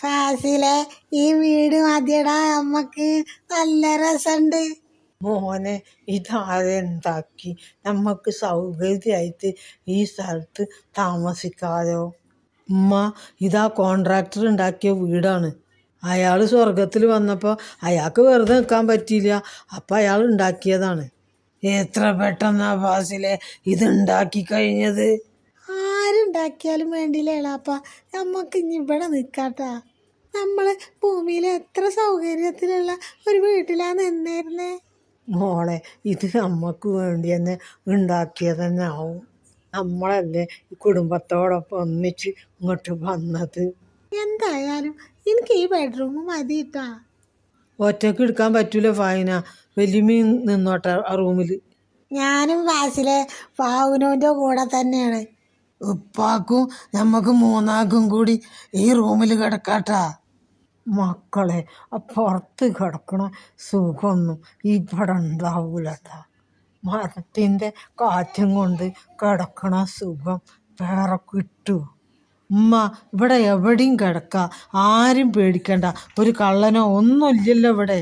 ഫാസിലെ ഈ വീട് മതിയടാ, നമ്മക്ക് നല്ല രസമുണ്ട്. മോനെ ഇതാരെന്താക്കി? നമുക്ക് സൗകര്യമായിട്ട് ഈ സ്ഥലത്ത് താമസിക്കാലോ. ഉമ്മ, ഇതാ കോൺട്രാക്ടർ ഉണ്ടാക്കിയ വീടാണ്. അയാൾ സ്വർഗത്തിൽ വന്നപ്പോൾ അയാൾക്ക് വെറുതെ നിൽക്കാൻ പറ്റിയില്ല, അപ്പം അയാൾ ഉണ്ടാക്കിയതാണ്. എത്ര പെട്ടെന്നാ ഫാസിലെ ഇതുണ്ടാക്കി കഴിഞ്ഞത്? ആരുണ്ടാക്കിയാലും വേണ്ടിയില്ല എളാപ്പ, നമ്മക്ക് ഇനി ഇവിടെ നിൽക്കാട്ടാ. നമ്മൾ ഭൂമിയിൽ എത്ര സൗകര്യത്തിലുള്ള ഒരു വീട്ടിലാണ് നിന്നിരുന്നേ. മോളെ, ഇത് നമ്മൾക്ക് വേണ്ടി തന്നെ ഉണ്ടാക്കിയത് തന്നെ ആവും. നമ്മളല്ലേ ഈ കുടുംബത്തോടൊപ്പം ഒന്നിച്ച് ഇങ്ങോട്ട് വന്നത്. എന്തായാലും എനിക്ക് ഈ ബെഡ്റൂം മതിയിട്ടാ. ഒറ്റയ്ക്ക് എടുക്കാൻ പറ്റൂല ഫായിന, വലിയമീൻ നിന്നോട്ടെ ആ റൂമിൽ. ഞാനും ഫാസിലെ ഫാവുനൂൻ്റെ കൂടെ തന്നെയാണ്. ഉപ്പാക്കും നമുക്ക് മൂന്നാക്കും കൂടി ഈ റൂമിൽ കിടക്കാട്ടാ. മക്കളെ, പുറത്ത് കിടക്കണ സുഖമൊന്നും ഇവിടെ ഉണ്ടാവൂലട്ടാ. മരത്തിൻ്റെ കാറ്റും കൊണ്ട് കിടക്കണ സുഖം വേറെ കിട്ടൂ. ഉമ്മ, ഇവിടെ എവിടെയും കിടക്കാം, ആരും പേടിക്കണ്ട. ഒരു കള്ളനോ ഒന്നുമില്ലല്ലോ ഇവിടെ.